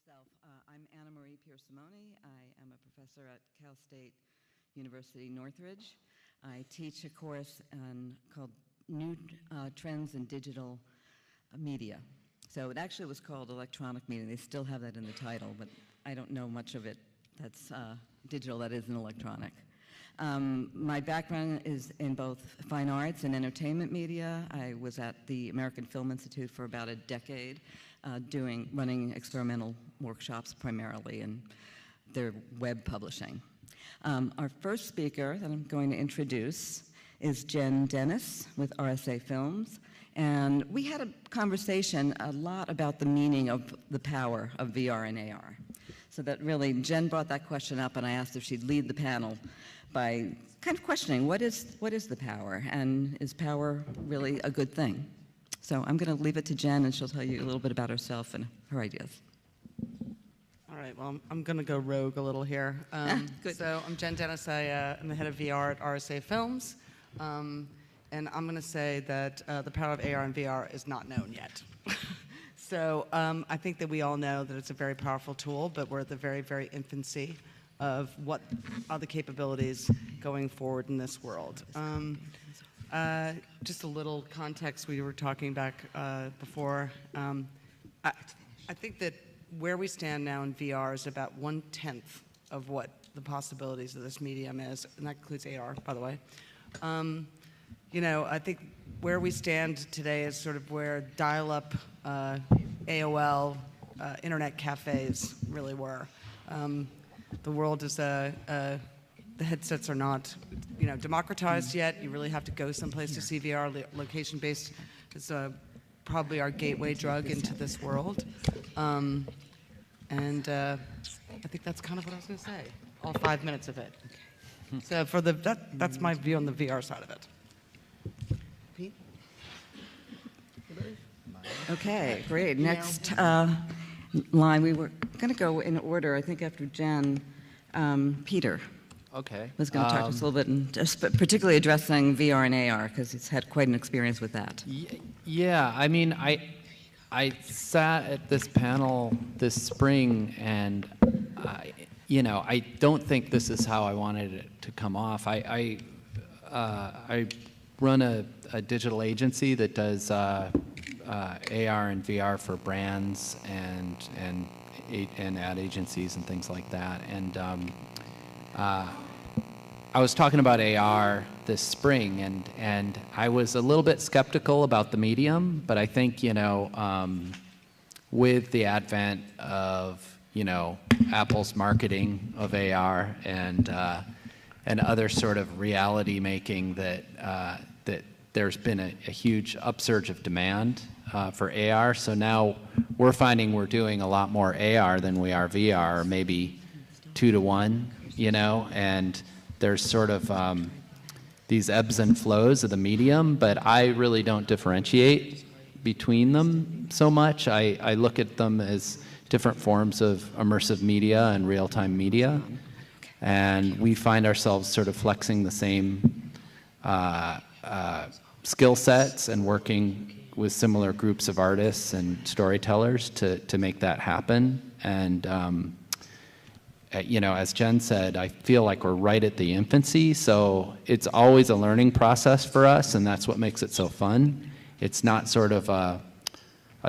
myself. I'm Anna Marie Pierce-Simone. I am a professor at Cal State University Northridge. I teach a course called New Trends in Digital Media. So it actually was called Electronic Media. They still have that in the title, but I don't know much of it that's digital that isn't electronic. My background is in both fine arts and entertainment media. I was at the American Film Institute for about a decade, running experimental workshops primarily in their web publishing. Our first speaker that I'm going to introduce is Jen Dennis with RSA Films. And we had a conversation a lot about the meaning of the power of VR and AR. So that really, Jen brought that question up, and I asked if she'd lead the panel by kind of questioning what is the power, and is power really a good thing? So I'm going to leave it to Jen, and she'll tell you a little bit about herself and her ideas. All right, well, I'm going to go rogue a little here. Good. So I'm Jen Dennis. I'm the head of VR at RSA Films. And I'm going to say that the power of AR and VR is not known yet. So I think that we all know that it's a very powerful tool, but we're at the very, very infancy of what are the capabilities going forward in this world. Just a little context, we were talking back before. I think that where we stand now in VR is about 1/10 of what the possibilities of this medium is, and that includes AR, by the way. You know, I think where we stand today is sort of where dial-up AOL internet cafes really were. The world is the headsets are not, you know, democratized yet. You really have to go someplace to see VR. Location-based is probably our gateway drug into this world. And I think that's kind of what I was going to say. All 5 minutes of it. So for that's my view on the VR side of it. Pete? Okay, great. Next line, we were going to go in order, I think after Jen, Peter. Okay. Was going to talk to us a little bit, and just particularly addressing VR and AR, because he's had quite an experience with that. Yeah, I mean, I sat at this panel this spring, and you know, I don't think this is how I wanted it to come off. I run a digital agency that does AR and VR for brands and ad agencies and things like that. And I was talking about AR this spring, and I was a little bit skeptical about the medium, but I think, you know, with the advent of, you know, Apple's marketing of AR and other sort of reality making, that there's been a huge upsurge of demand for AR. So now we're finding we're doing a lot more AR than we are VR, maybe 2 to 1, you know, and there's sort of these ebbs and flows of the medium, but I really don't differentiate between them so much. I look at them as different forms of immersive media and real-time media, and we find ourselves sort of flexing the same skill sets and working with similar groups of artists and storytellers to make that happen. And you know, as Jen said, I feel like we're right at the infancy, so it's always a learning process for us, and that's what makes it so fun. It's not sort of a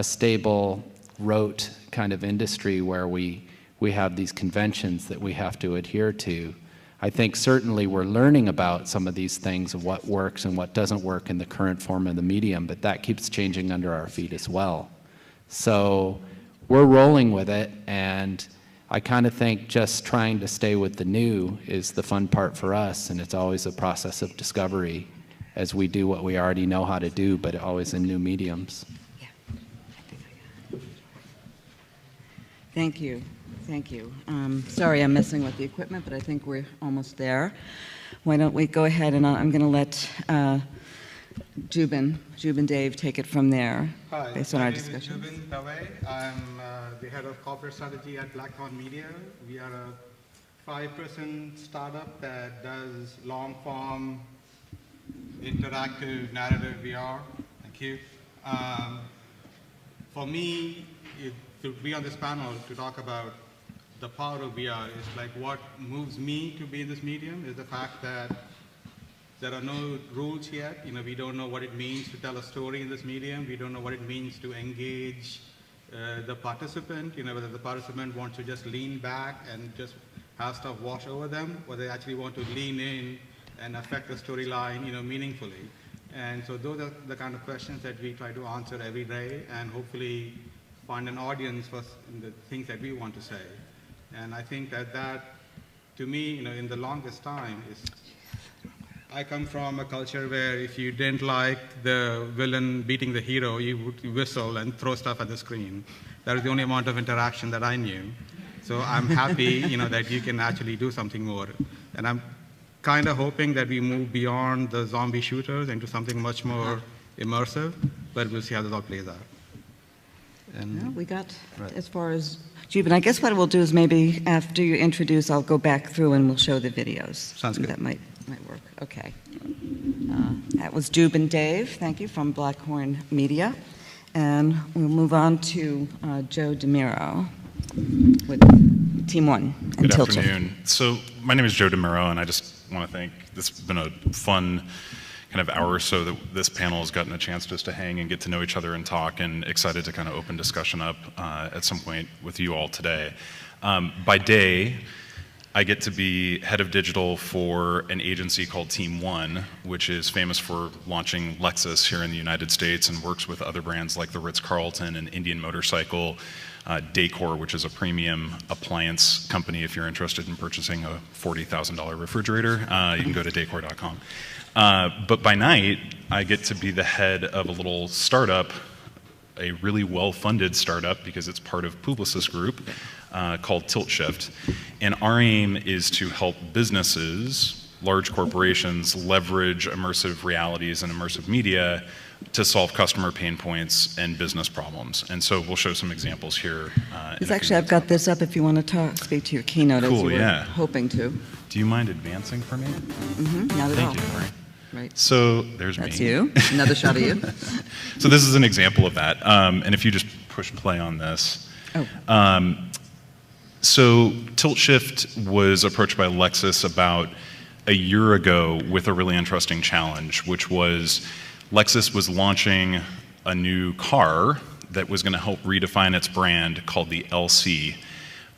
stable, rote kind of industry where we have these conventions that we have to adhere to. I think certainly we're learning about some of these things of what works and what doesn't work in the current form of the medium, but that keeps changing under our feet as well. So we're rolling with it, and I kind of think just trying to stay with the new is the fun part for us, and it's always a process of discovery as we do what we already know how to do, but always in new mediums. Thank you. Thank you. Sorry I'm messing with the equipment, but I think we're almost there. Why don't we go ahead, and I'm going to let Jubin Dave take it from there. Hi, based on our my name is discussion. Jubin Dave. I'm the head of corporate strategy at Blackhorn Media. We are a 5% startup that does long-form interactive narrative VR. Thank you. For me, to be on this panel to talk about the power of VR. Is like what moves me to be in this medium is the fact that there are no rules yet. We don't know what it means to tell a story in this medium. We don't know what it means to engage the participant, whether the participant wants to just lean back and just have stuff wash over them, or they actually want to lean in and affect the storyline, meaningfully. And so those are the kind of questions that we try to answer every day and hopefully find an audience for the things that we want to say. And I think that to me, in the longest time, I come from a culture where if you didn't like the villain beating the hero, you would whistle and throw stuff at the screen. That was the only amount of interaction that I knew. So I'm happy, that you can actually do something more. And I'm kind of hoping that we move beyond the zombie shooters into something much more immersive, but we'll see how this all plays out. And Well, we got Right. as far as Jubin. I guess what we'll do is maybe after you introduce, I'll go back through and we'll show the videos. Sounds good. That might work. Okay. That was Jubin Dave, thank you, from Blackhorn Media. And we'll move on to Joe DeMiro with Team One and Good Tilt Shift. afternoon. So my name is Joe DeMiro, and I just want to thank, this has been a fun kind of hour or so that this panel has gotten a chance just to hang and get to know each other and talk, and excited to kind of open discussion up at some point with you all today. By day, I get to be head of digital for an agency called Team One, which is famous for launching Lexus here in the United States and works with other brands like the Ritz-Carlton and Indian Motorcycle, Decor, which is a premium appliance company. If you're interested in purchasing a $40,000 refrigerator, you can go to decor.com. But by night, I get to be the head of a little startup, a really well-funded startup because it's part of Publicis Group, called Tilt Shift. And our aim is to help businesses, large corporations, leverage immersive realities and immersive media to solve customer pain points and business problems. And so we'll show some examples here. I've got this up if you want to speak to your keynote as you Cool, were yeah. hoping to. Do you mind advancing for me? Not at all. Thank you. Right. So there's That's me. you. Another shot of you. So this is an example of that. And if you just push play on this. Oh. So Tilt Shift was approached by Lexus about a year ago with a really interesting challenge, which was Lexus was launching a new car that was going to help redefine its brand called the LC.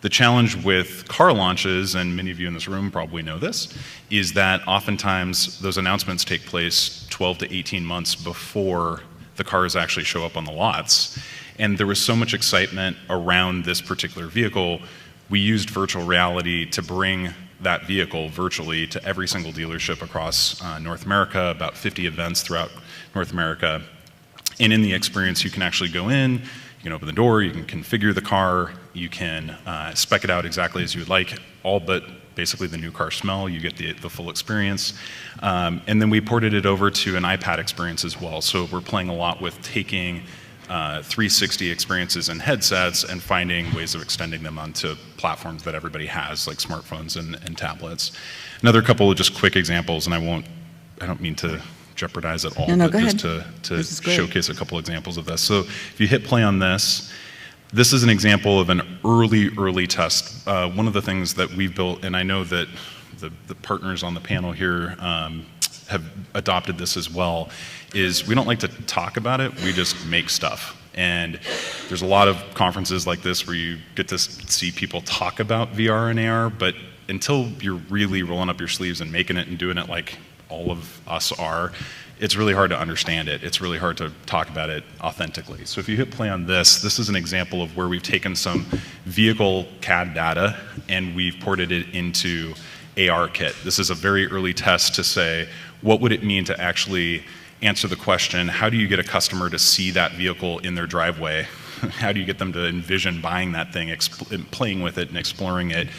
The challenge with car launches, and many of you in this room probably know this, is that oftentimes those announcements take place 12 to 18 months before the cars actually show up on the lots. And there was so much excitement around this particular vehicle, we used virtual reality to bring that vehicle virtually to every single dealership across North America, about 50 events throughout North America. And in the experience, you can actually go in, you can open the door, you can configure the car, you can spec it out exactly as you would like, all but basically the new car smell, you get the full experience. And then we ported it over to an iPad experience as well. So we're playing a lot with taking 360 experiences and headsets and finding ways of extending them onto platforms that everybody has, like smartphones and tablets. Another couple of just quick examples, and I don't mean to jeopardize it all, No, but go just ahead. to This is great. showcase a couple examples of this. So if you hit play on this, this is an example of an early test. One of the things that we've built, and I know that the partners on the panel here have adopted this as well, is we don't like to talk about it, we just make stuff. And there's a lot of conferences like this where you get to see people talk about VR and AR, but until you're really rolling up your sleeves and making it and doing it like all of us are, it's really hard to understand it. It's really hard to talk about it authentically. So if you hit play on this, this is an example of where we've taken some vehicle CAD data and we've ported it into ARKit. This is a very early test to say, what would it mean to actually answer the question, how do you get a customer to see that vehicle in their driveway? How do you get them to envision buying that thing, playing with it and exploring it?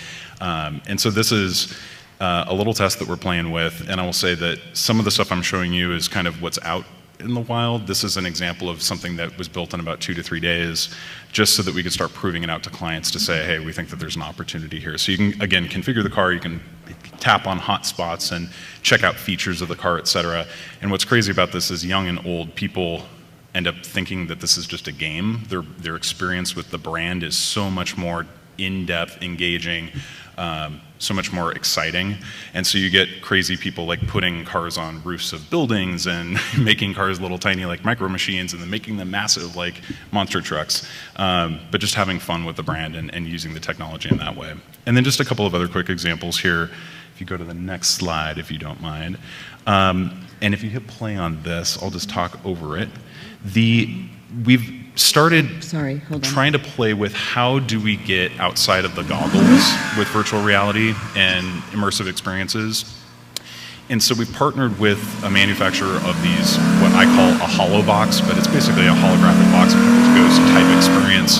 And so this is a little test that we're playing with, and I will say that some of the stuff I'm showing you is kind of what's out in the wild. This is an example of something that was built in about 2 to 3 days, just so that we could start proving it out to clients to say, hey, we think that there's an opportunity here. So you can, again, configure the car, you can tap on hot spots and check out features of the car, et cetera. And what's crazy about this is young and old people end up thinking that this is just a game. Their experience with the brand is so much more in-depth, engaging, so much more exciting. And so you get crazy people like putting cars on roofs of buildings and making cars little tiny like micro machines and then making them massive like monster trucks. But just having fun with the brand and using the technology in that way. And then just a couple of other quick examples here. If you go to the next slide, if you don't mind. And if you hit play on this, I'll just talk over it. We've started trying to play with how do we get outside of the goggles with virtual reality and immersive experiences. And so we've partnered with a manufacturer of these, what I call a hollow box, but it's basically a holographic box of Ghost type experience,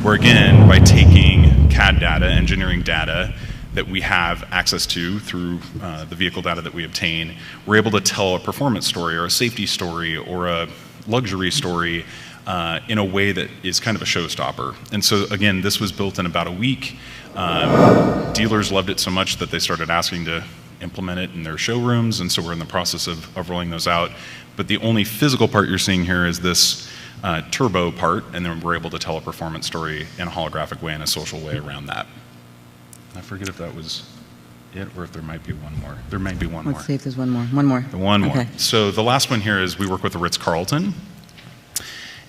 where again, by taking CAD data, engineering data, that we have access to through the vehicle data that we obtain, we're able to tell a performance story or a safety story or a luxury story in a way that is kind of a showstopper. And so again, this was built in about a week. Dealers loved it so much that they started asking to implement it in their showrooms, and so we're in the process of rolling those out. But the only physical part you're seeing here is this turbo part, and then we're able to tell a performance story in a holographic way and a social way around that. I forget if that was it or if there might be one more. There might be one more. Let's see if there's one more. One more. One more. Okay. So the last one here is we work with the Ritz-Carlton.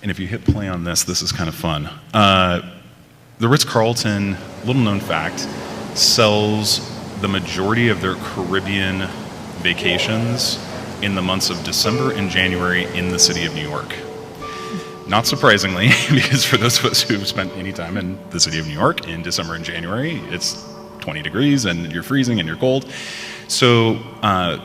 And if you hit play on this, this is kind of fun. The Ritz-Carlton, little known fact, sells the majority of their Caribbean vacations in the months of December and January in the city of New York. Not surprisingly, because for those of us who've spent any time in the city of New York in December and January, it's 20 degrees and you're freezing and you're cold. So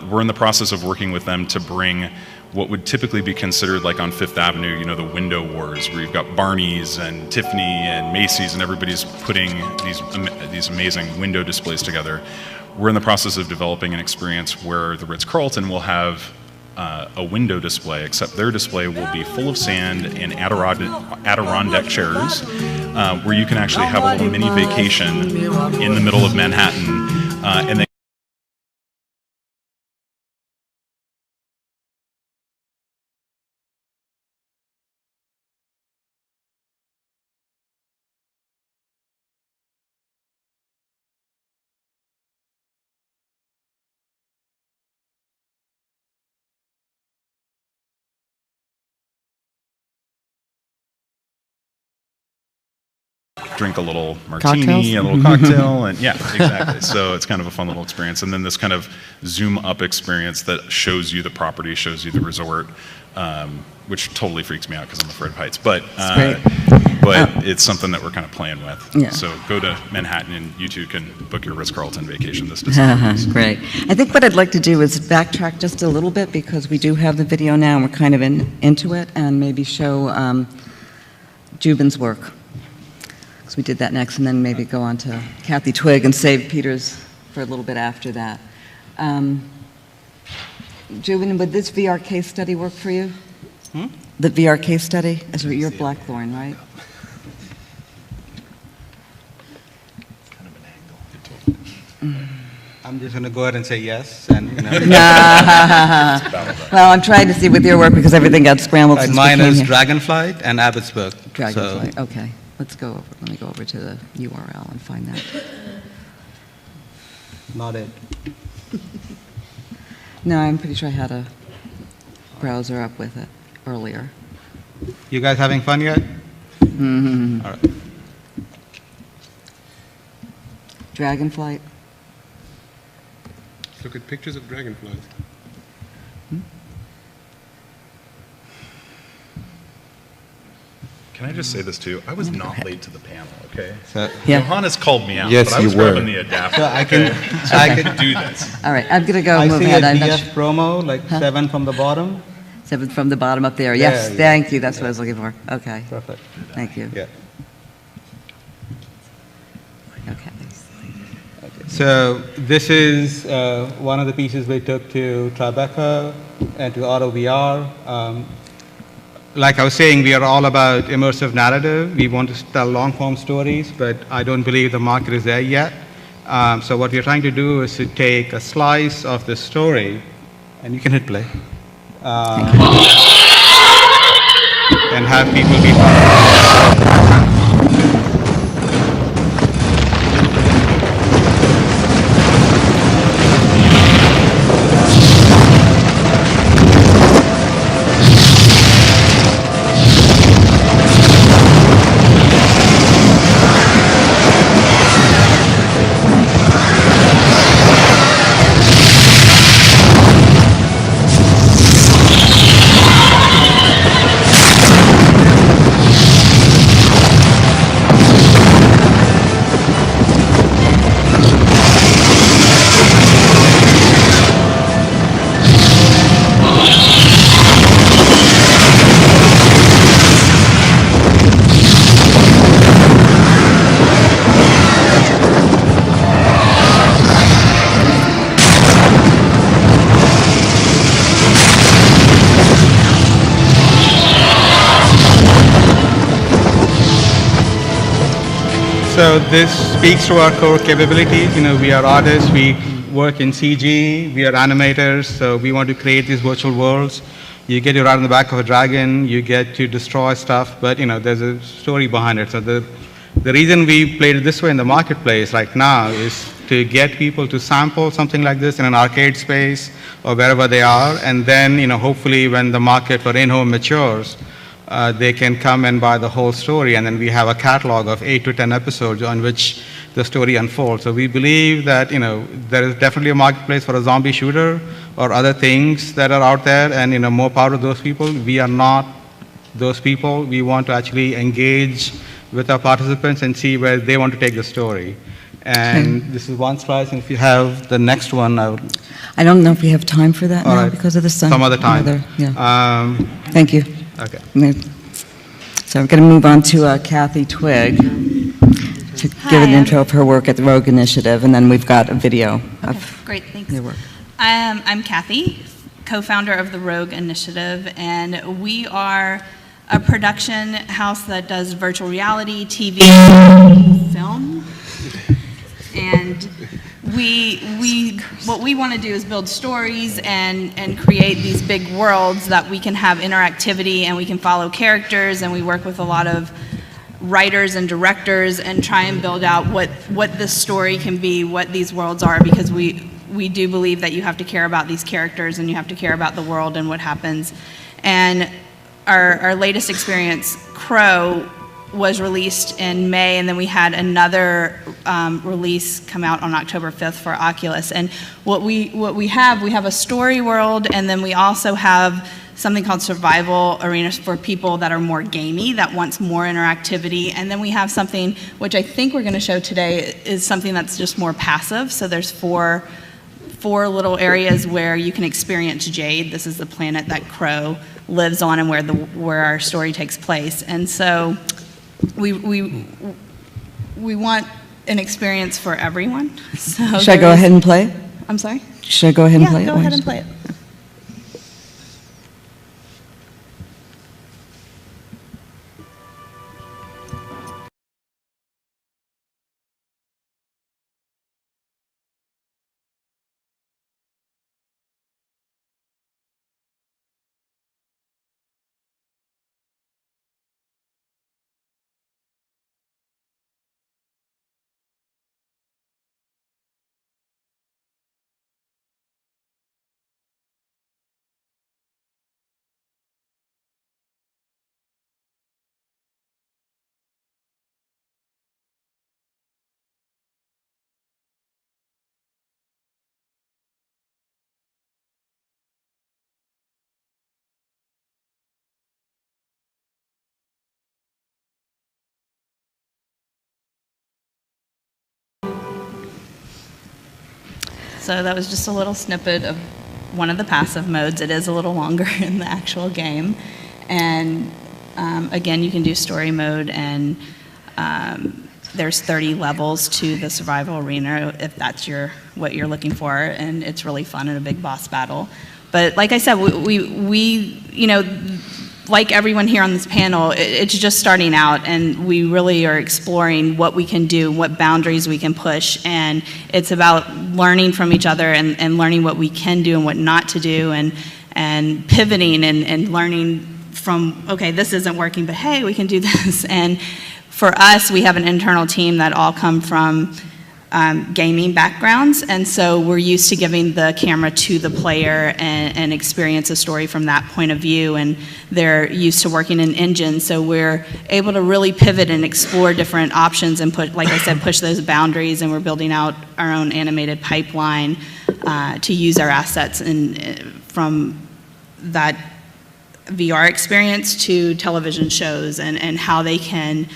we're in the process of working with them to bring what would typically be considered like on Fifth Avenue, you know, the window wars, where you've got Barney's and Tiffany and Macy's and everybody's putting these amazing window displays together. We're in the process of developing an experience where the Ritz-Carlton will have a window display, except their display will be full of sand and Adirondack chairs, where you can actually have a little mini vacation in the middle of Manhattan, and then drink a little martini, Cocktails? a little cocktail, and yeah, exactly. So it's kind of a fun little experience. And then this kind of zoom up experience that shows you the property, shows you the resort, which totally freaks me out because I'm afraid of heights. But it's something that we're kind of playing with. Yeah. So go to Manhattan and you too can book your Ritz-Carlton vacation this December. Great. I think what I'd like to do is backtrack just a little bit, because we do have the video now and we're kind of into it, and maybe show Jubin's work. So we did that next, and then maybe go on to Kathy Twig and save Peter's for a little bit after that. Jubin, would this VR case study work for you? The VR case study? As you're Blackthorn, right? I'm just going to go ahead and say yes. And, you know. Well, I'm trying to see with your work, because everything got scrambled since we mine came is here. Dragonflight and Abbotsburg. Dragonflight, So, okay. Let's go over. Let me go over to the URL and find that. not it. No, I'm pretty sure I had a browser up with it earlier. You guys having fun yet? Mm-hmm. All right. Dragonflight. Look at pictures of dragonflies. Can I just say this too? I was not late to the panel, okay? So, Yeah. Johannes called me out, Yes, but I was you were. grabbing the adapter. so I can do this. All right, I'm going to go I move see ahead. a I'm not DF promo, like 7 from the bottom. Seventh from the bottom up there. Yes, There you thank you. That's what I was looking for. Okay, Perfect. thank you. Yeah. Okay. So this is one of the pieces we took to Tribeca and to Auto VR. Like I was saying, we are all about immersive narrative. We want to tell long-form stories, but I don't believe the market is there yet. So what we're trying to do is to take a slice of the story, and you can hit play. and have people be part of it. So this speaks to our core capabilities. You know, we are artists, we work in CG, we are animators, so we want to create these virtual worlds. You get to ride on the back of a dragon, you get to destroy stuff, but you know, there's a story behind it. So the reason we played it this way in the marketplace right now is to get people to sample something like this in an arcade space or wherever they are, and then, you know, hopefully when the market for in-home matures, they can come and buy the whole story, and then we have a catalog of 8 to 10 episodes on which the story unfolds. So we believe that, you know, there is definitely a marketplace for a zombie shooter or other things that are out there, and, you know, more power to those people. We are not those people. We want to actually engage with our participants and see where they want to take the story. And this is one slide, and if you have the next one, I don't know if we have time for that now because of the sun. Some other time. Thank you. Okay. So I'm going to move on to Kathy Twigg to give an intro of her work at the Rogue Initiative, and then we've got a video of Great, thanks. your work. I'm Kathy, co-founder of the Rogue Initiative, and we are a production house that does virtual reality, TV, film, and what we want to do is build stories and create these big worlds that we can have interactivity and we can follow characters, and we work with a lot of writers and directors and try and build out what this story can be, what these worlds are, because we do believe that you have to care about these characters and you have to care about the world and what happens. And our latest experience, Crow, was released in May, and then we had another release come out on October 5th for Oculus. And what we have a story world, and then we also have something called survival arenas for people that are more gamey, that wants more interactivity. And then we have something which I think we're going to show today is something that's just more passive. So there's four little areas where you can experience Jade. This is the planet that Crow lives on and where our story takes place. And so we want an experience for everyone. So should I go ahead and play it? I'm sorry? Should I go ahead and play it? Yeah, go ahead and play it. So that was just a little snippet of one of the passive modes. It is a little longer in the actual game. And again, you can do story mode, and there's 30 levels to the survival arena if that's what you're looking for, and it's really fun in a big boss battle. But like I said, we you know, like everyone here on this panel, it's just starting out, and we really are exploring what we can do, what boundaries we can push, and it's about learning from each other and learning what we can do and what not to do, and pivoting and learning from, okay, this isn't working, but hey, we can do this. And for us, we have an internal team that all come from gaming backgrounds, and so we're used to giving the camera to the player and experience a story from that point of view, and they're used to working in engines, so we're able to really pivot and explore different options and put, like I said, push those boundaries, and we're building out our own animated pipeline to use our assets from that VR experience to television shows and how they can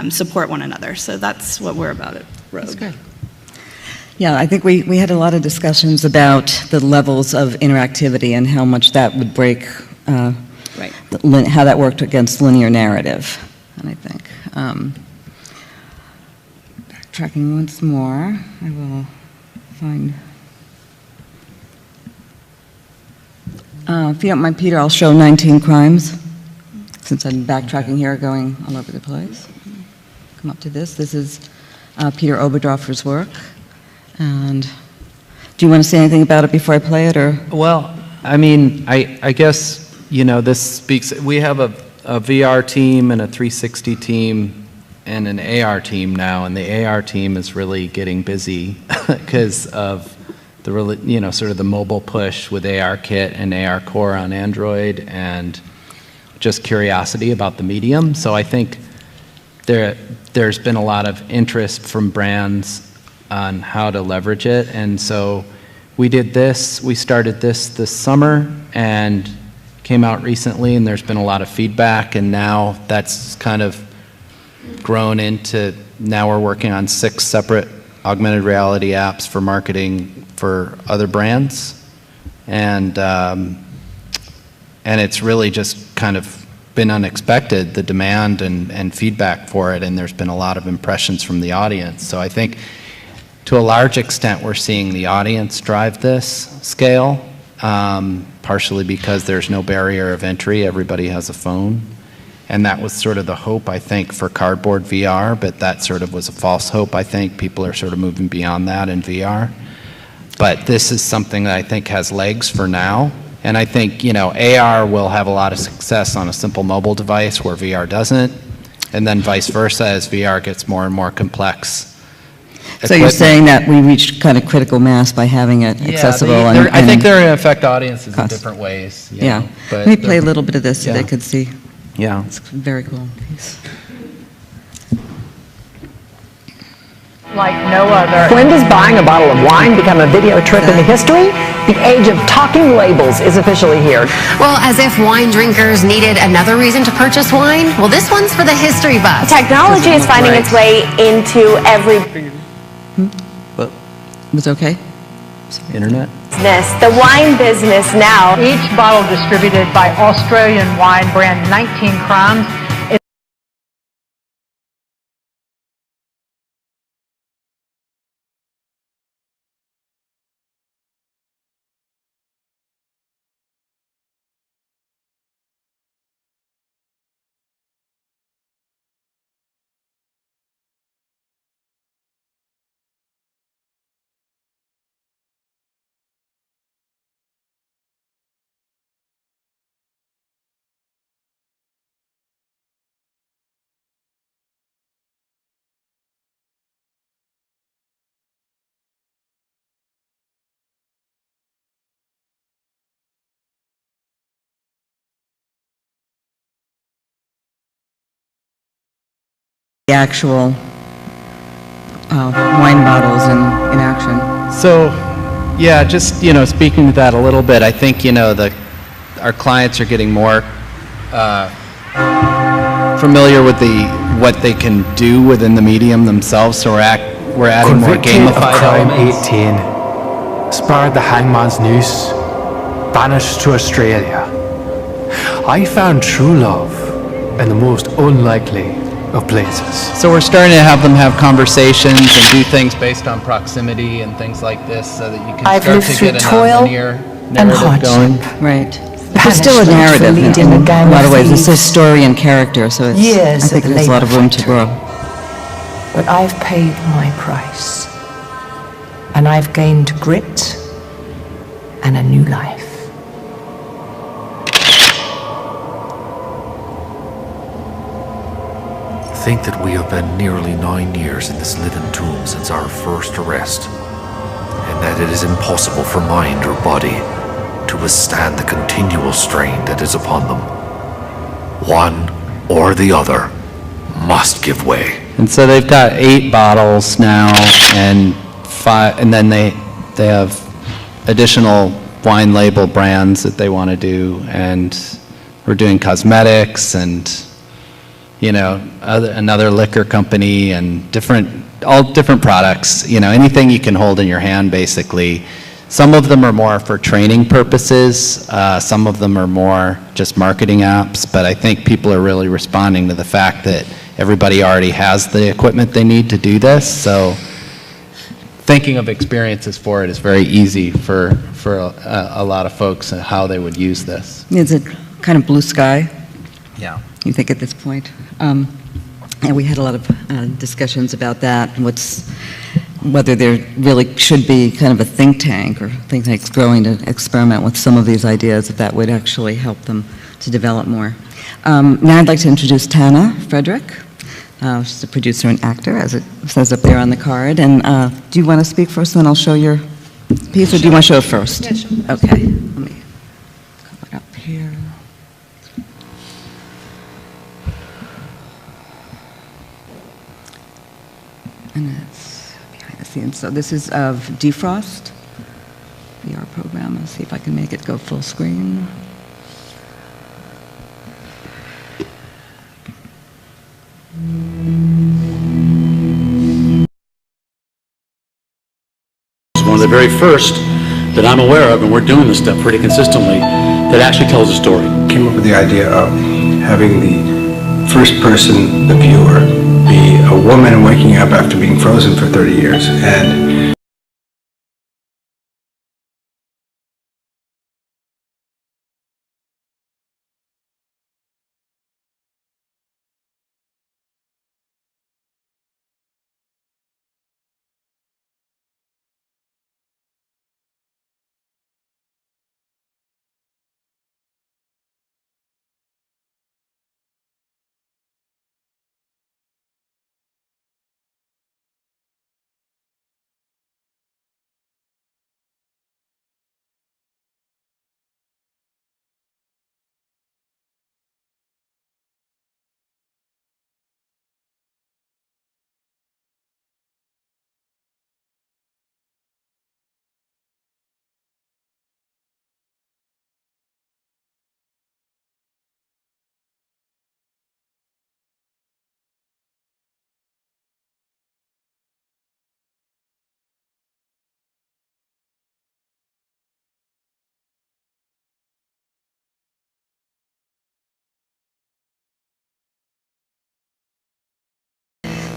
support one another. So that's what we're about at Rogue. That's good. Yeah, I think we had a lot of discussions about the levels of interactivity and how much that would break, Right. how that worked against linear narrative. And I think, backtracking once more, I will find. If you don't mind, Peter, I'll show 19 Crimes, since I'm backtracking here, going all over the place. Come up to this. This is Peter Oberdorfer's work. And do you want to say anything about it before I play it, or? Well, I mean, I guess, you know, this speaks, we have a VR team and a 360 team and an AR team now, and the AR team is really getting busy because of the really, you know, sort of the mobile push with ARKit and AR Core on Android, and just curiosity about the medium. So I think there's been a lot of interest from brands on how to leverage it, and so we started this summer and came out recently, and there's been a lot of feedback, and now that's kind of grown into, now we're working on 6 separate augmented reality apps for marketing for other brands, and it's really just kind of been unexpected, the demand and feedback for it, and there's been a lot of impressions from the audience. So I think to a large extent we're seeing the audience drive this scale, partially because there's no barrier of entry, everybody has a phone. And that was sort of the hope, I think, for cardboard VR, but that sort of was a false hope, I think. People are sort of moving beyond that in VR. But this is something that I think has legs for now. And I think, you know, AR will have a lot of success on a simple mobile device where VR doesn't, and then vice versa as VR gets more and more complex. So you're saying that we reached kind of critical mass by having it accessible? I think they're going to affect audiences in different ways. Yeah. But let me play a little bit of this so they could see. Yeah. It's very cool piece. Like no other. When does buying a bottle of wine become a video trip into history? The age of talking labels is officially here. Well, as if wine drinkers needed another reason to purchase wine, well, this one's for the history buff. Technology is finding its way into every But Was it okay? internet? business. The wine business now. Each bottle distributed by Australian wine brand 19 Crimes. The actual wine bottles in action. So, yeah, just, you know, speaking to that a little bit, I think, you know, our clients are getting more familiar with what they can do within the medium themselves, so we're adding more gamified elements. Crime 18, spared the hangman's noose, banished to Australia. I found true love in the most unlikely of places. So we're starting to have them have conversations and do things based on proximity and things like this, so that you can I've start lived to through get a toil nonlinear and narrative going. hardship. Right. But there's still a narrative in a lot of ways. It's a story and character, so it's, Years I think of there's a lot of room to labour grow. But I've paid my price. And I've gained grit and a new life. think that we have been nearly 9 years in this living tomb since our first arrest, and that it is impossible for mind or body to withstand the continual strain that is upon them. One or the other must give way. And so they've got 8 bottles now, and 5, and then they have additional wine label brands that they want to do, and we're doing cosmetics and, you know, another liquor company and all different products, you know, anything you can hold in your hand, basically. Some of them are more for training purposes, some of them are more just marketing apps, but I think people are really responding to the fact that everybody already has the equipment they need to do this, so thinking of experiences for it is very easy for a lot of folks and how they would use this. Is it kind of blue sky? Yeah. You think at this point? And we had a lot of discussions about that, and whether there really should be kind of a think tank or think tanks growing to experiment with some of these ideas, if that would actually help them to develop more. Now I'd like to introduce Tana Frederick. She's a producer and actor, as it says up there on the card. And do you want to speak first, and then I'll show your piece, or do you want to show it first? Yeah, sure. Okay. Let me come up here. And it's behind the scenes. So this is of Defrost, VR program. Let's see if I can make it go full screen. One of the very first that I'm aware of, and we're doing this stuff pretty consistently, that actually tells a story. Came up with the idea of having the first person, the viewer, be a woman waking up after being frozen for 30 years. And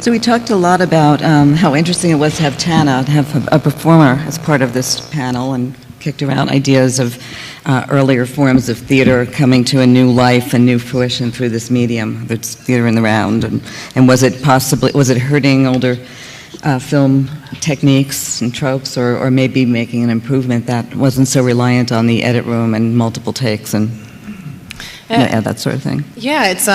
So we talked a lot about how interesting it was to have Tana, to have a performer as part of this panel, and kicked around ideas of earlier forms of theater coming to a new life and new fruition through this medium. There's theater in the round, and was it hurting older film techniques and tropes, or maybe making an improvement that wasn't so reliant on the edit room and multiple takes and that sort of thing? Yeah, it's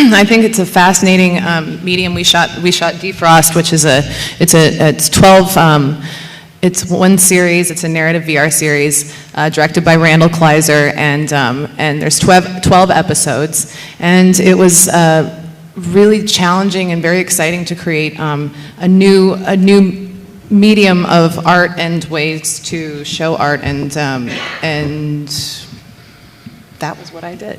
I think it's a fascinating medium. We shot Defrost, which is it's 12. It's one series. It's a narrative VR series directed by Randall Kleiser, and there's 12 episodes, and it was really challenging and very exciting to create a new medium of art and ways to show art, and that was what I did.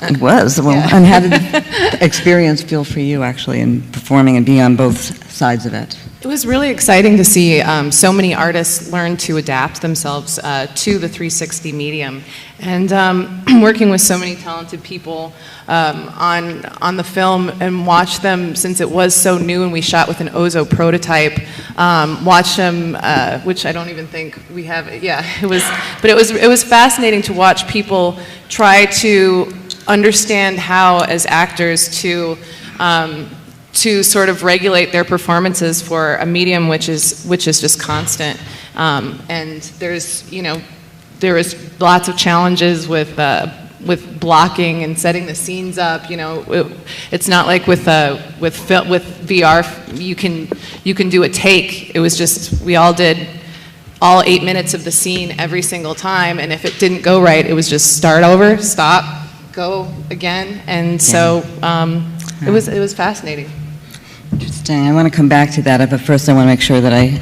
It was. Well, yeah. And how did the experience feel for you, actually, in performing and being on both sides of it? It was really exciting to see so many artists learn to adapt themselves to the 360 medium, and working with so many talented people on the film, and watch them, since it was so new and we shot with an Ozo prototype, watch them, which I don't even think we have. Yeah, it was fascinating to watch people try to understand how, as actors, to sort of regulate their performances for a medium which is just constant. And there is lots of challenges with with blocking and setting the scenes up. You know, it's not like with VR you can do a take. It was just we all did all 8 minutes of the scene every single time, and if it didn't go right, it was just start over, stop, go again, and so it was fascinating. Interesting. I want to come back to that, but first I want to make sure that I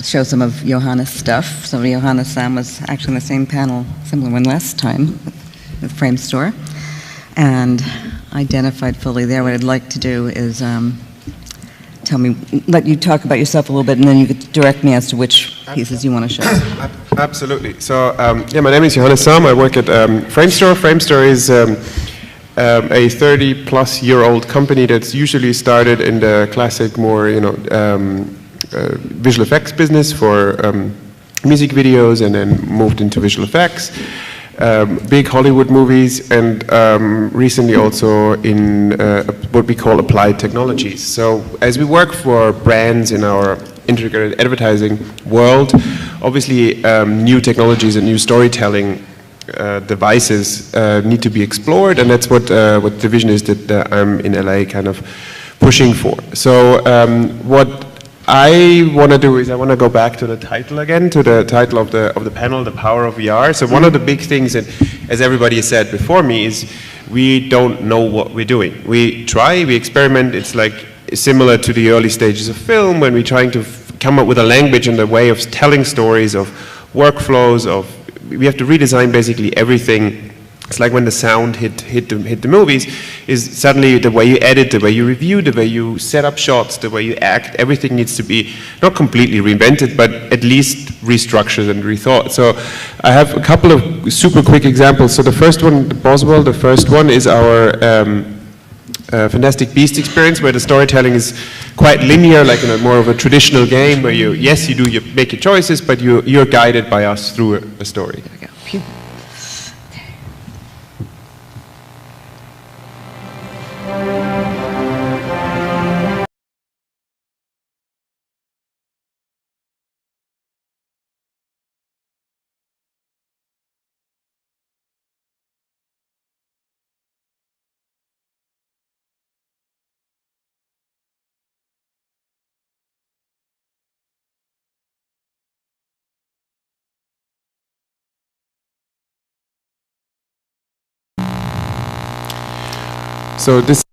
show some of Johanna's stuff. So Johanna Sam was actually in the same panel, similar one last time, with Frame Store, and identified fully there. What I'd like to do is let you talk about yourself a little bit, and then you could direct me as to which pieces you want to show. Absolutely. So, yeah, my name is Johanna Sam. I work at Frame Store. Frame Store is a 30-plus-year-old company that's usually started in the classic, more, visual effects business for music videos, and then moved into visual effects, big Hollywood movies, and recently also in what we call applied technologies. So as we work for brands in our integrated advertising world, obviously new technologies and new storytelling devices need to be explored, and that's what the vision is that I'm in LA kind of pushing for. So what I want to do is I want to go back to the title again, to the title of the panel, The Power of VR. So one of the big things, and as everybody has said before me, is we don't know what we're doing. We try, we experiment. It's like similar to the early stages of film when we're trying to come up with a language and a way of telling stories, of workflows, we have to redesign basically everything. It's like when the sound hit the movies, is suddenly the way you edit, the way you review, the way you set up shots, the way you act, everything needs to be not completely reinvented, but at least restructured and rethought. So I have a couple of super quick examples. So the first one, Boswell, the first one is our Fantastic Beast experience, where the storytelling is quite linear, like in more of a traditional game, where you make your choices, but you're guided by us through a story. There we go. Phew. So this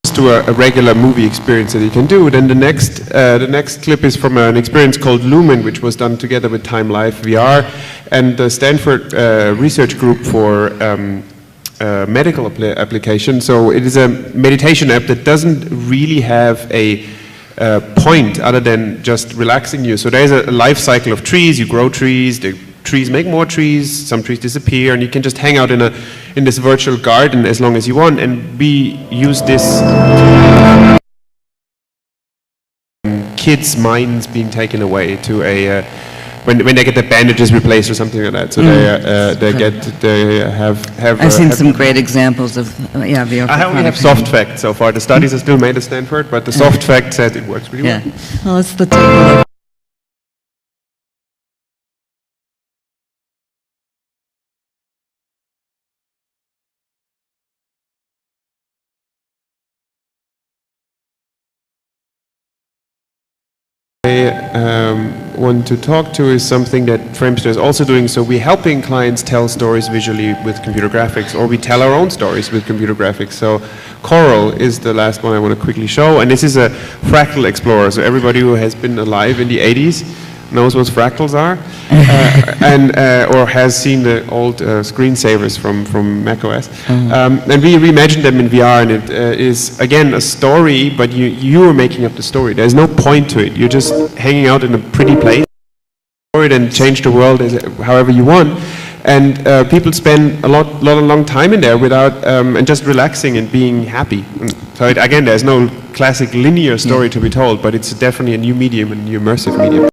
is to a regular movie experience that you can do. Then the next clip is from an experience called Lumen, which was done together with Time Life VR and the Stanford research group for medical application. So it is a meditation app that doesn't really have a point other than just relaxing you. So there's a life cycle of trees. You grow trees. The trees make more trees, some trees disappear, and you can just hang out in this virtual garden as long as you want. And we use this kids' minds being taken away to a when they get their bandages replaced or something like that. So they have. I've seen some great examples of VR. I only have soft facts so far. The studies are still made at Stanford, but the soft fact says it works really well. Well, let's take a look. Want to talk to is something that Framester is also doing. So we're helping clients tell stories visually with computer graphics, or we tell our own stories with computer graphics. So Coral is the last one I want to quickly show, and this is a fractal explorer. So everybody who has been alive in the 80s knows what fractals are, or has seen the old screensavers from macOS. And we reimagined them in VR, and it is, again, a story, but you are making up the story. There's no point to it. You're just hanging out in a pretty place and change the world however you want. And people spend a long time in there without, and just relaxing and being happy. So again, there's no classic linear story to be told, but it's definitely a new medium, a new immersive medium.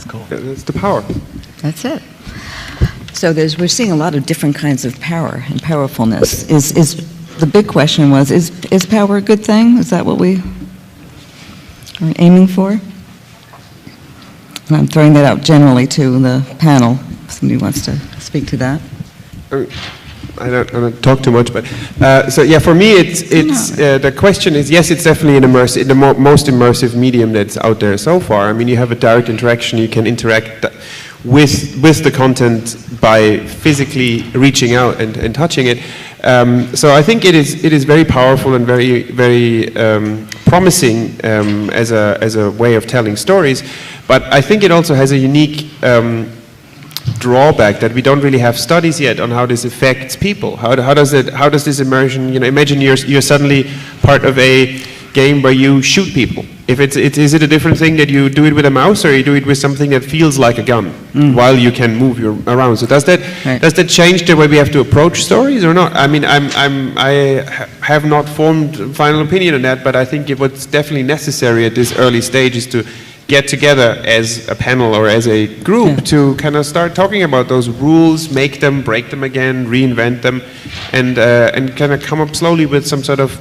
That's cool. That's the power. That's it. So we're seeing a lot of different kinds of power and powerfulness. Is the big question was, is power a good thing? Is that what we are aiming for? And I'm throwing that out generally to the panel. If somebody wants to speak to that. I don't talk too much, but so yeah, for me, it's the question is, yes, it's definitely the most immersive medium that's out there so far. I mean, you have a direct interaction. You can interact with the content by physically reaching out and touching it. So I think it is very powerful and very promising as a way of telling stories. But I think it also has a unique drawback that we don't really have studies yet on how this affects people. How does this immersion, imagine you're suddenly part of a game where you shoot people. If is it a different thing that you do it with a mouse, or you do it with something that feels like a gun while you can move around? So does that change the way we have to approach stories or not? I mean, I have not formed a final opinion on that, but I think what's definitely necessary at this early stage is to get together as a panel or as a group to kind of start talking about those rules, make them, break them again, reinvent them, and kind of come up slowly with some sort of,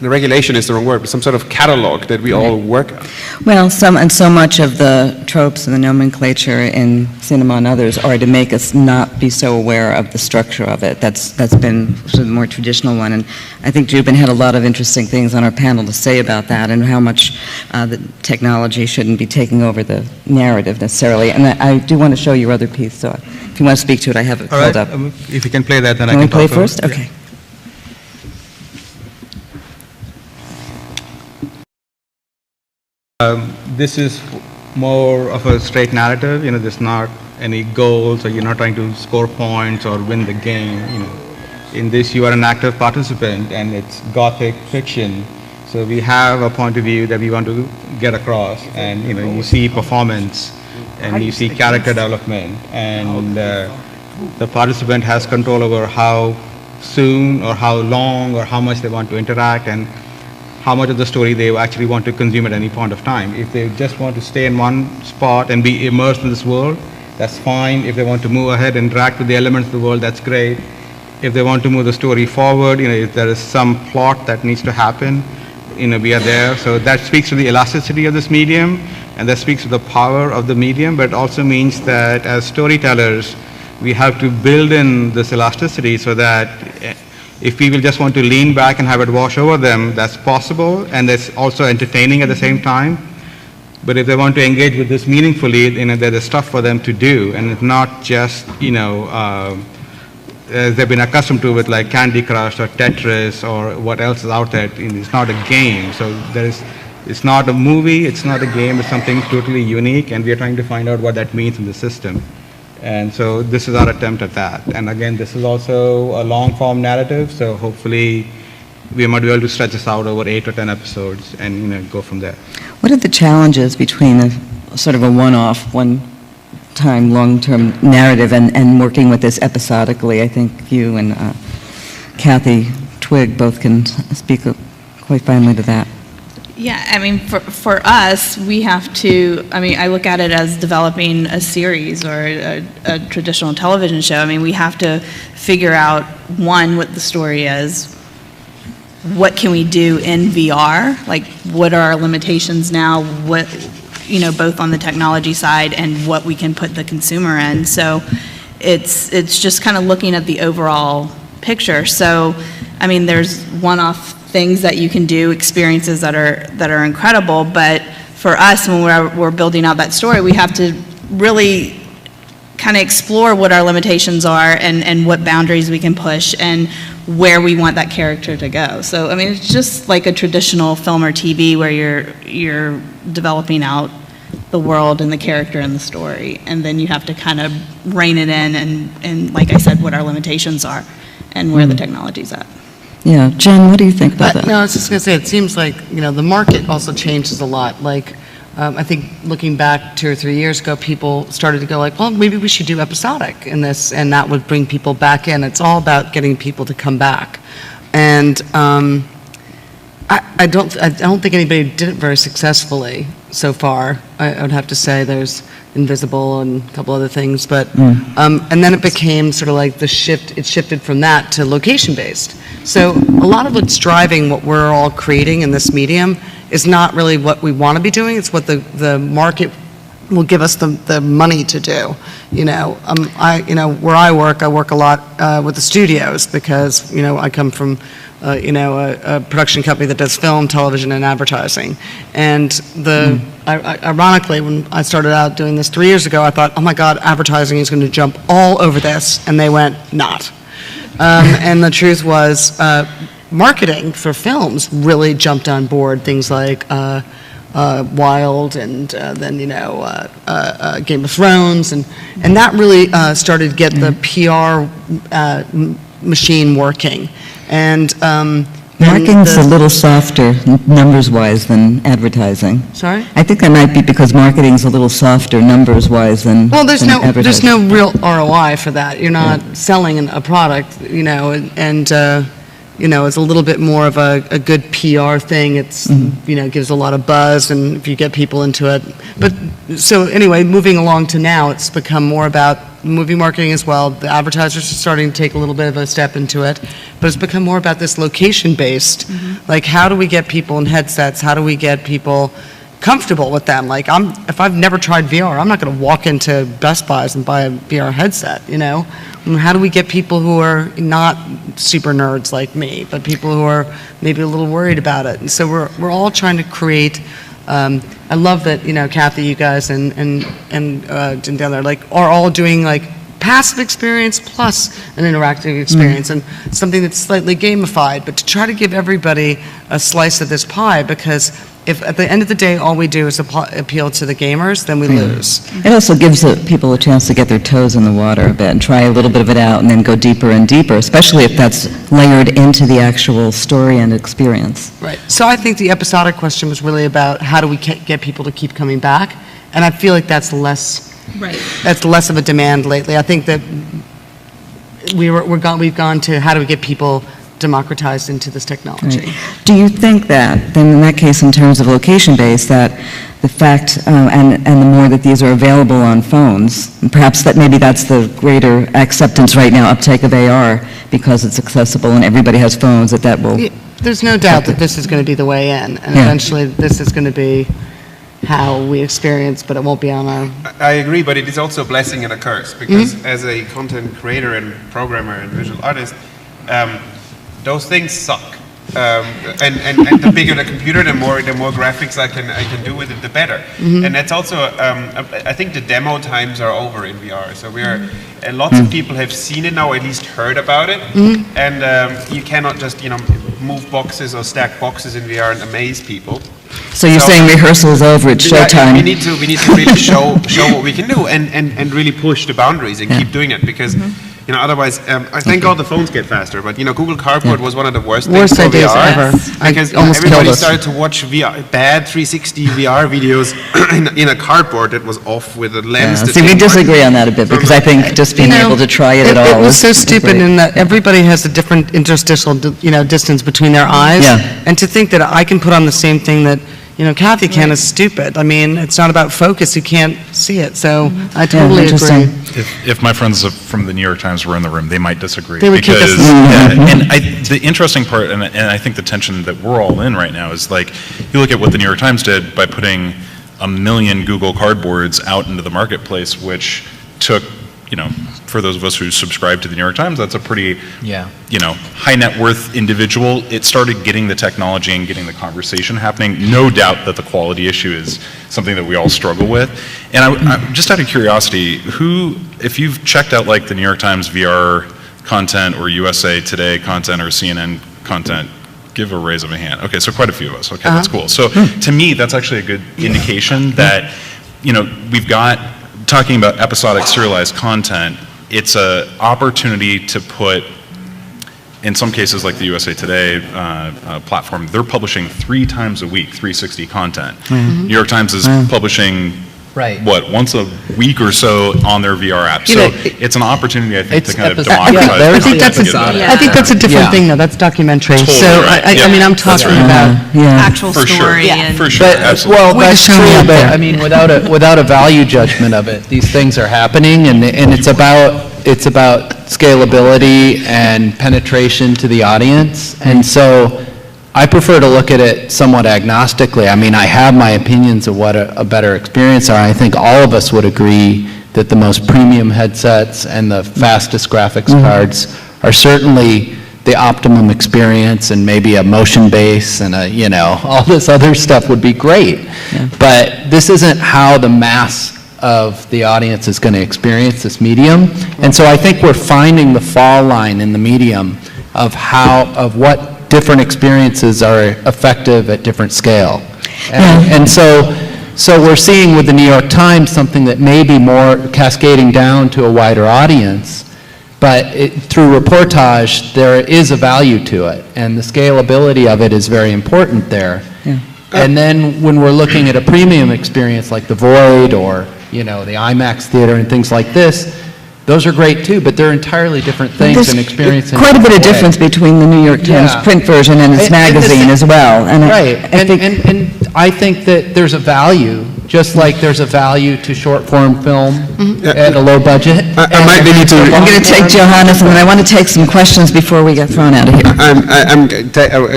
the regulation is the wrong word, but some sort of catalog that we all work on. Well, so much of the tropes and the nomenclature in cinema and others are to make us not be so aware of the structure of it. That's been sort of the more traditional one, and I think Jubin had a lot of interesting things on our panel to say about that, and how much the technology shouldn't be taking over the narrative necessarily. And I do want to show your other piece, so if you want to speak to it, I have it held up. If you can play that, then Can I can we play talk first? about it. Okay. This is more of a straight narrative. There's not any goals, or you're not trying to score points or win the game. In this, you are an active participant, and it's Gothic fiction. So we have a point of view that we want to get across, and you see performance, and you see character development, and the participant has control over how soon or how long or how much they want to interact, and how much of the story they actually want to consume at any point of time. If they just want to stay in one spot and be immersed in this world, that's fine. If they want to move ahead and interact with the elements of the world, that's great. If they want to move the story forward, if there is some plot that needs to happen, we are there. So that speaks to the elasticity of this medium, and that speaks to the power of the medium, but it also means that as storytellers, we have to build in this elasticity so that if people just want to lean back and have it wash over them, that's possible, and it's also entertaining at the same time. But if they want to engage with this meaningfully, there's stuff for them to do, and it's not just, as they've been accustomed to with like Candy Crush or Tetris or what else is out there. It's not a game, so it's not a movie, it's not a game, it's something totally unique, and we are trying to find out what that means in the system. And so this is our attempt at that. And again, this is also a long-form narrative, so hopefully we might be able to stretch this out over 8 or 10 episodes and go from there. What are the challenges between a sort of a one-off, one-time, long-term narrative and working with this episodically? I think you and Kathy Twigg both can speak quite finely to that. Yeah, I mean, for us, we have to, I look at it as developing a series or a traditional television show. We have to figure out, one, what the story is, what can we do in VR, like what are our limitations now, what, both on the technology side and what we can put the consumer in. So it's just kind of looking at the overall picture. So, there's one-off things that you can do, experiences that are incredible, but for us, when we're building out that story, we have to really kind of explore what our limitations are and what boundaries we can push and where we want that character to go. So, it's just like a traditional film or TV where you're developing out the world and the character and the story, and then you have to kind of rein it in and like I said, what our limitations are and where the technology's at. Yeah, Jen, what do you think about that? No, I was just going to say, it seems like, the market also changes a lot. Like, I think looking back 2 or 3 years ago, people started to go like, well, maybe we should do episodic in this, and that would bring people back in. It's all about getting people to come back. And I don't think anybody did it very successfully so far. I would have to say there's Invisible and a couple other things, but and then it became sort of like it shifted from that to location-based. So a lot of what's driving what we're all creating in this medium is not really what we want to be doing, it's what the market will give us the money to do. Where I work a lot with the studios because, I come from a production company that does film, television, and advertising. And ironically, when I started out doing this 3 years ago, I thought, oh my God, advertising is going to jump all over this, and they went, not. And the truth was, marketing for films really jumped on board, things like Wild and then, Game of Thrones, and that really started to get the PR machine working. And marketing's a little softer numbers-wise than advertising. Sorry? I think that might be because marketing's a little softer numbers-wise than advertising. There's no real ROI for that. You're not selling a product, it's a little bit more of a good PR thing. It's, gives a lot of buzz, and if you get people into it. But so anyway, moving along to now, it's become more about movie marketing as well. The advertisers are starting to take a little bit of a step into it, but it's become more about this location-based. Like, how do we get people in headsets? How do we get people comfortable with them? Like, if I've never tried VR, I'm not going to walk into Best Buys and buy a VR headset, How do we get people who are not super nerds like me, but people who are maybe a little worried about it? And so we're all trying to create. I love that Kathy, you guys, and down there are all doing passive experience plus an interactive experience and something that's slightly gamified, but to try to give everybody a slice of this pie, because if at the end of the day all we do is appeal to the gamers, then we lose. It also gives people a chance to get their toes in the water a bit and try a little bit of it out and then go deeper and deeper, especially if that's layered into the actual story and experience. Right. So I think the episodic question was really about how do we get people to keep coming back, and I feel like that's less of a demand lately. I think that we've gone to how do we get people democratized into this technology. Right. Do you think that, then in that case, in terms of location-based, that the fact, and the more that these are available on phones, perhaps that maybe that's the greater acceptance right now, uptake of AR, because it's accessible and everybody has phones, that will... Yeah, there's no doubt that this is going to be the way in, and eventually this is going to be how we experience, but it won't be on our... I agree, but it is also a blessing and a curse, because as a content creator and programmer and visual artist, those things suck. And the bigger the computer, the more graphics I can do with it, the better. And that's also, I think the demo times are over in VR. So lots of people have seen it now, or at least heard about it. And you cannot just, move boxes or stack boxes in VR and amaze people. So you're saying rehearsal is over, it's showtime. We need to really show what we can do and really push the boundaries and keep doing it, because otherwise, I thank God the phones get faster, but Google Cardboard was one of the worst things for ideas VR ever. because everybody started to watch bad 360 VR videos in a cardboard that was off with a lens. See, we disagree on that a bit, because I think just being able to try it at all. It was so stupid in that everybody has a different interstitial, distance between their eyes, and to think that I can put on the same thing that Kathy can is stupid. I mean, it's not about focus. You can't see it. So I totally agree. If my friends from the New York Times were in the room, they might disagree. They would kick us. The interesting part, and I think the tension that we're all in right now, is you look at what the New York Times did by putting 1 million Google Cardboards out into the marketplace, which took, for those of us who subscribe to the New York Times, that's a pretty, high net worth individual. It started getting the technology and getting the conversation happening. No doubt that the quality issue is something that we all struggle with. And I just out of curiosity, if you've checked out the New York Times VR content or USA Today content or CNN content, give a raise of a hand. Okay, so quite a few of us. Okay, that's cool. So to me, that's actually a good indication that, we've got, talking about episodic serialized content, it's an opportunity to put, in some cases like the USA Today platform, they're publishing 3 times a week 360 content. New York Times is publishing Right. once a week or so on their VR app. You So know, it's an opportunity, I think, to kind of I democratize. think that's a different thing, though. That's documentary. Totally So right. I mean, I'm talking about Actual For sure. story. Yeah. And For sure, absolutely. Well, that's show me true, up but there. I mean, without a value judgment of it, these things are happening, and it's about scalability and penetration to the audience, and so I prefer to look at it somewhat agnostically. I mean, I have my opinions of what a better experience are. I think all of us would agree that the most premium headsets and the fastest graphics cards are certainly the optimum experience, and maybe a motion base and all this other stuff would be great. But this isn't how the mass of the audience is going to experience this medium. And so I think we're finding the fall line in the medium of what different experiences are effective at different scale. And so we're seeing with the New York Times something that may be more cascading down to a wider audience, but through reportage, there is a value to it, and the scalability of it is very important there. And then when we're looking at a premium experience like the Void or the IMAX theater and things like this, those are great too, but they're entirely different things There's and experiences. quite a bit of difference between the New York Times print version and its magazine as well. And and I think that there's a value, just like there's a value to short-form film at a low budget. I'm going to take Johannes, and then I want to take some questions before we get thrown out of here.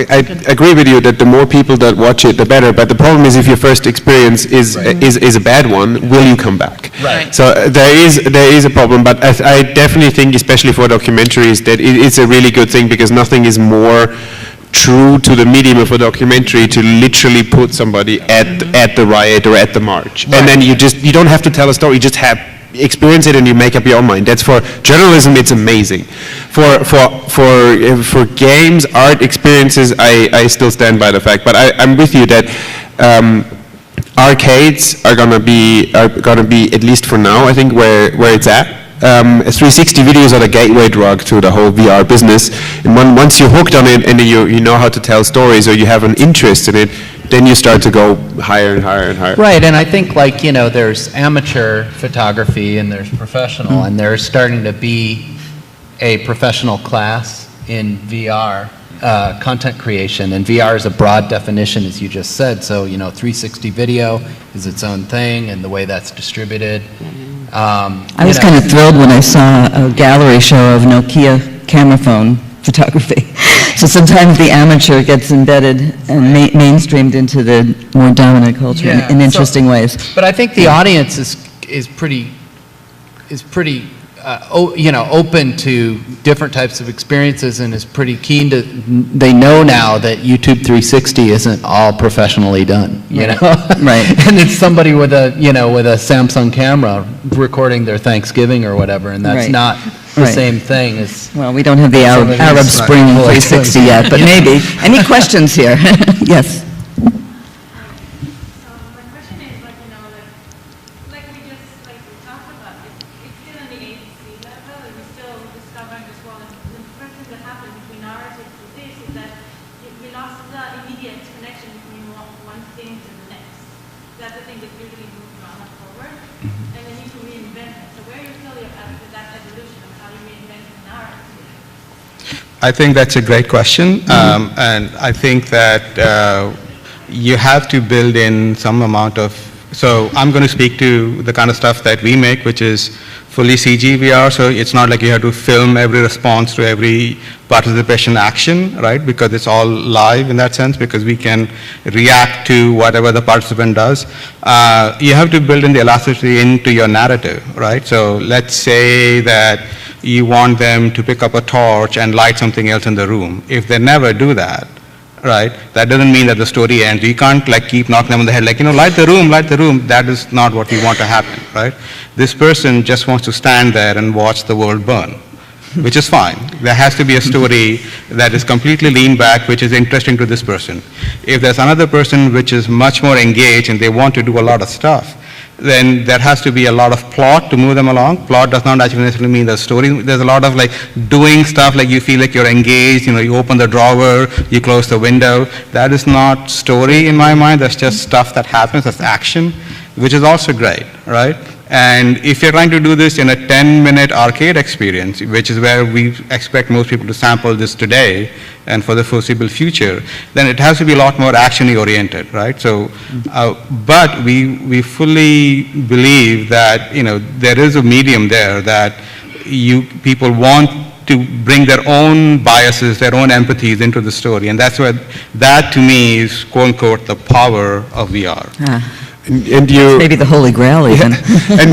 I agree with you that the more people that watch it, the better. But the problem is, if your first experience is a bad one, will you come back? Right. So there is a problem. But I definitely think, especially for documentaries, that it's a really good thing, because nothing is more true to the medium of a documentary to literally put somebody at the riot or at the march. And then you don't have to tell a story, you just experience it and you make up your own mind. That's for journalism, it's amazing. For games, art experiences, I still stand by the fact, but I'm with you that arcades are gonna be at least for now, I think, where it's at. 360 videos are the gateway drug to the whole VR business. And once you're hooked on it and you know how to tell stories, or you have an interest in it, then you start to go higher and higher and higher. Right, and I think there's amateur photography and there's professional, and there's starting to be a professional class in VR content creation, and VR is a broad definition, as you just said. So 360 video is its own thing, and the way that's distributed. I was kind of thrilled when I saw a gallery show of Nokia camera phone photography. So sometimes the amateur gets embedded and mainstreamed into the more dominant culture in interesting ways. But I think the audience is pretty open to different types of experiences, and is pretty keen to. They know now that YouTube 360 isn't all professionally done, Right. And it's somebody with a Samsung camera recording their Thanksgiving or whatever, and that's not the same thing as. Well, we don't have the Arab Spring 360 yet, but maybe. Any questions here? Yes. I think that's a great question, and I think that you have to build in some amount of, so I'm going to speak to the kind of stuff that we make, which is fully CG VR, so it's not like you have to film every response to every participation action, right, because it's all live in that sense, because we can react to whatever the participant does. You have to build in the elasticity into your narrative, right, so let's say that you want them to pick up a torch and light something else in the room. If they never do that, right, that doesn't mean that the story ends. You can't keep knocking them on the head light the room, light the room. That is not what we want to happen, right? This person just wants to stand there and watch the world burn, which is fine. There has to be a story that is completely lean back, which is interesting to this person. If there's another person which is much more engaged and they want to do a lot of stuff, then there has to be a lot of plot to move them along. Plot does not actually necessarily mean the story. There's a lot of doing stuff, you feel like you're engaged, you open the drawer, you close the window. That is not story in my mind. That's just stuff that happens, that's action. which is also great, right? And if you're trying to do this in a 10-minute arcade experience, which is where we expect most people to sample this today and for the foreseeable future, then it has to be a lot more action-y oriented, right? So, but we fully believe that, you know, there is a medium there that people want to bring their own biases, their own empathies into the story, and that's where, that to me is, quote unquote, the power of VR. And you maybe the holy grail even. And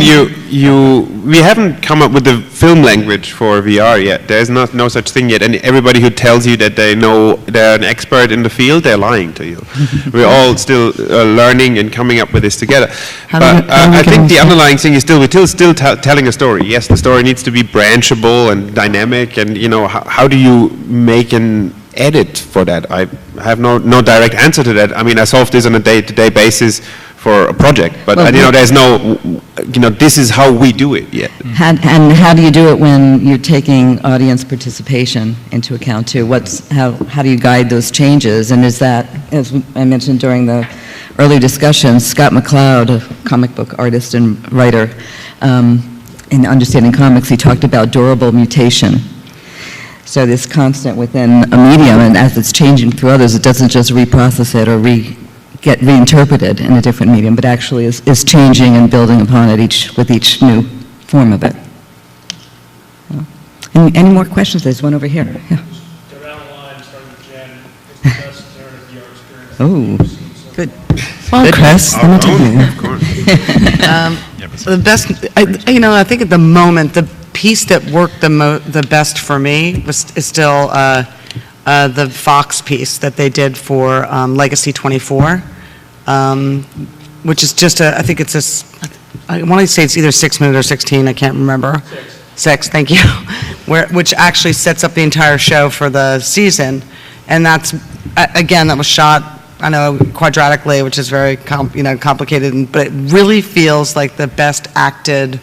we haven't come up with the film language for VR yet. There's no such thing yet. And everybody who tells you that they're an expert in the field, they're lying to you. We're all still learning and coming up with this together. But I think the underlying thing is we're still telling a story. Yes, the story needs to be branchable and dynamic. And you know, how do you make an edit for that? I have no direct answer to that. I mean, I solve this on a day-to-day basis for a project, but you know, there's no, you know, this is how we do it yet. And how do you do it when you're taking audience participation into account too? How do you guide those changes? And is that, as I mentioned during the early discussion, Scott McCloud, a comic book artist and writer, in Understanding Comics, he talked about durable mutation. So this constant within a medium, and as it's changing through others, it doesn't just reprocess it or get reinterpreted in a different medium, but actually is changing and building upon it with each new form of it. Any more questions? There's one over here. Yeah. Oh, good. Well, Chris, let me tell you. Of course. The best, you know, I think at the moment, the piece that worked the best for me is still the Fox piece that they did for Legacy 24, which is just I think it's I want to say it's either 6 minutes or 16, I can't remember. Six, thank you. Which actually sets up the entire show for the season. And that's, again, that was shot, I know, quadratically, which is very complicated, but it really feels like the best acted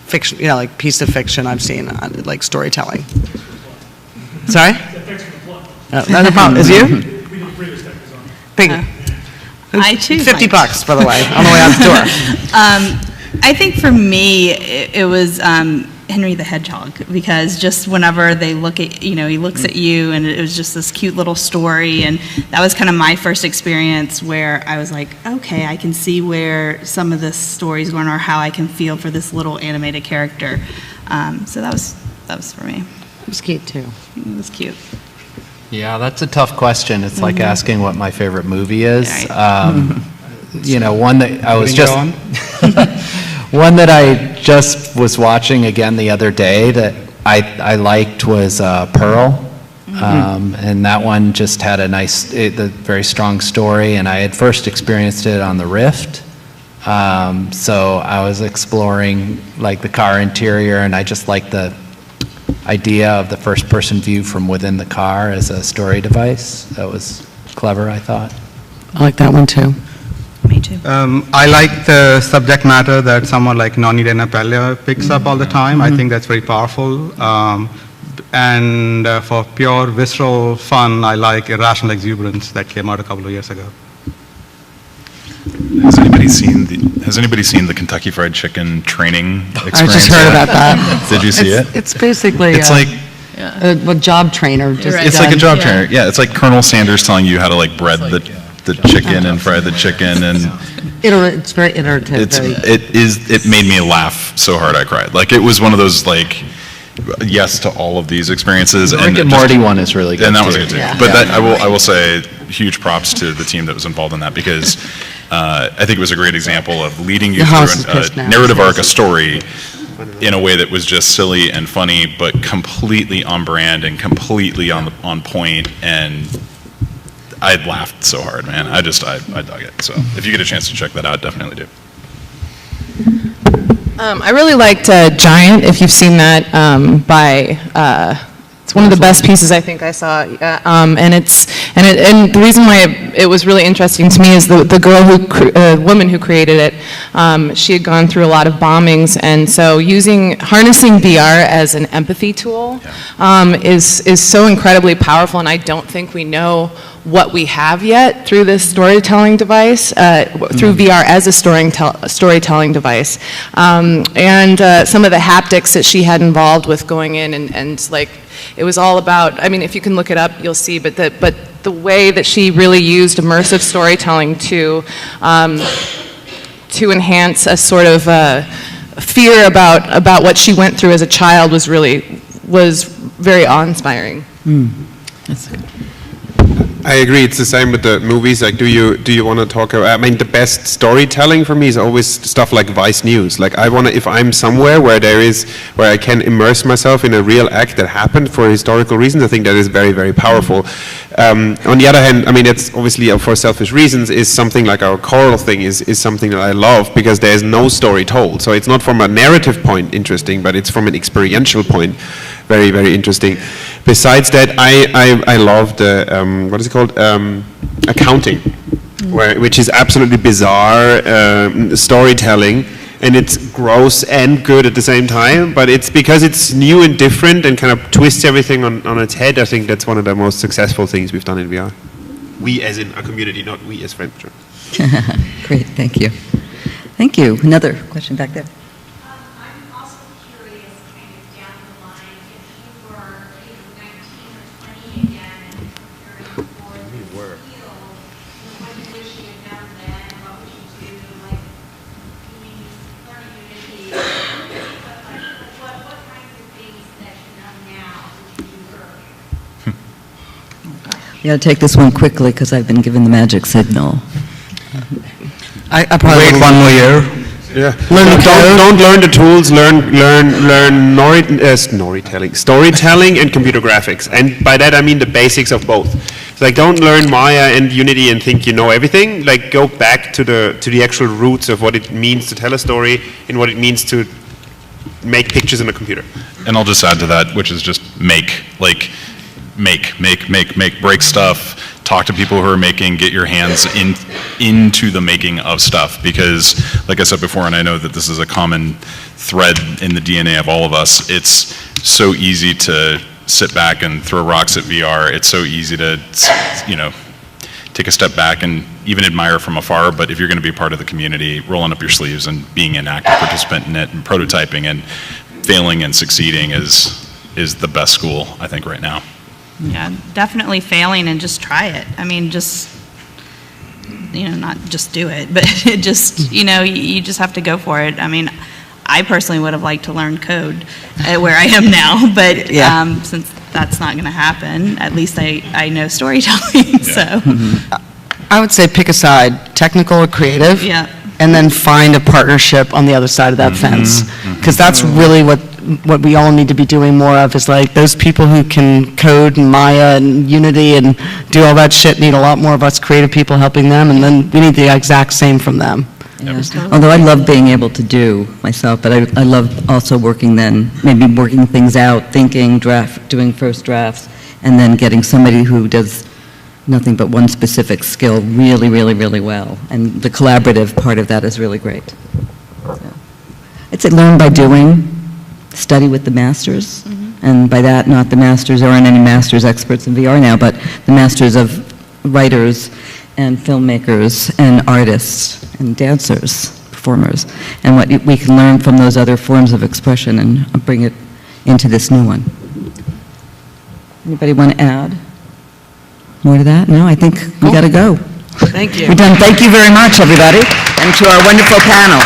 fiction, you know, like piece of fiction I've seen, like storytelling. Sorry? No problem. Is you? Big. I too. $50, by the way, on the way out the door. I think for me, it was Henry the Hedgehog, because just whenever they look at, you know, he looks at you, and it was just this cute little story, and that was kind of my first experience where I was like, okay, I can see where some of this story is going, or how I can feel for this little animated character. So that was for me. It was cute too. It was cute. Yeah, that's a tough question. It's like asking what my favorite movie is. You know, one that I was just one that I just was watching again the other day that I liked was Pearl, and that one just had a nice, very strong story. And I had first experienced it on the Rift, so I was exploring like the car interior, and I just liked the idea of the first-person view from within the car as a story device. That was clever, I thought. I like that one too. Me too. I like the subject matter that someone like Nonni Denapella picks up all the time. I think that's very powerful. And for pure visceral fun, I like Irrational Exuberance that came out a couple of years ago. Has anybody seen the Kentucky Fried Chicken training experience? I just heard about that. Did you see it? It's basically it's like a job trainer. It's like a job trainer. Yeah, it's like Colonel Sanders telling you how to like bread the chicken and fry the chicken, and it's very iterative. It made me laugh so hard I cried. Like it was one of those like yes to all of these experiences. The Rick and Morty one is really good. And that was good too. Yeah. But that, I will say huge props to the team that was involved in that, because I think it was a great example of leading you through a narrative arc, a story, in a way that was just silly and funny, but completely on brand and completely on point. And I laughed so hard, man. I dug it. So if you get a chance to check that out, definitely do. I really liked Giant, if you've seen that, by It's one of the best pieces I think I saw, and the reason why it was really interesting to me is the woman who created it. She had gone through a lot of bombings, and so harnessing VR as an empathy tool is so incredibly powerful. And I don't think we know what we have yet through this storytelling device, through VR as a storytelling device, and some of the haptics that she had involved with going in and like. It was all about, I mean, if you can look it up, you'll see, but the way that she really used immersive storytelling to enhance a sort of fear about what she went through as a child was very awe-inspiring. That's good. I agree. It's the same with the movies. Like, do you want to talk about? I mean, the best storytelling for me is always stuff like Vice News. Like, if I'm somewhere where I can immerse myself in a real act that happened for historical reasons, I think that is very, very powerful. On the other hand, I mean, it's obviously for selfish reasons. Is something like our choral thing is something that I love because there's no story told. So it's not from a narrative point interesting, but it's from an experiential point very, very interesting. Besides that, I love the what is it called? Accounting, which is absolutely bizarre storytelling, and it's gross and good at the same time. But it's because it's new and different and kind of twists everything on its head. I think that's one of the most successful things we've done in VR. We as in a community, not we as friends. Great, thank you. Thank you. Another question back there. You got to take this one quickly because I've been given the magic signal. I probably wait 1 more year. Yeah. Don't learn the tools. Learn storytelling, and computer graphics. And by that I mean the basics of both. It's like, don't learn Maya and Unity and think you know everything. Like, go back to the actual roots of what it means to tell a story and what it means to make pictures in a computer. And I'll just add to that, which is just make, break stuff, talk to people who are making, get your hands into the making of stuff, because like I said before, and I know that this is a common thread in the DNA of all of us, it's so easy to sit back and throw rocks at VR. It's so easy to, take a step back and even admire from afar, but if you're going to be part of the community, rolling up your sleeves and being an active participant in it and prototyping and failing and succeeding is the best school, I think, right now. Yeah, definitely failing and just try it. I mean, just, not just do it, but it just, you just have to go for it. I mean, I personally would have liked to learn code where I am now, but since that's not going to happen, at least I know storytelling, so. I would say pick a side, technical or creative, and then find a partnership on the other side of that fence. Because that's really what we all need to be doing more of, is like those people who can code and Maya and Unity and do all that shit need a lot more of us creative people helping them, and then we need the exact same from them. Yeah. Although I love being able to do myself, but I love also working things out, thinking, doing first drafts, and then getting somebody who does nothing but one specific skill really, really, really well. And the collaborative part of that is really great. So, I'd say learn by doing, study with the masters, and by that, not the masters, there aren't any masters experts in VR now, but the masters of writers and filmmakers and artists and dancers, performers, and what we can learn from those other forms of expression and bring it into this new one. Anybody want to add more to that? No, I think we got to go. Thank you. We're done. Thank you very much, everybody, and to our wonderful panel.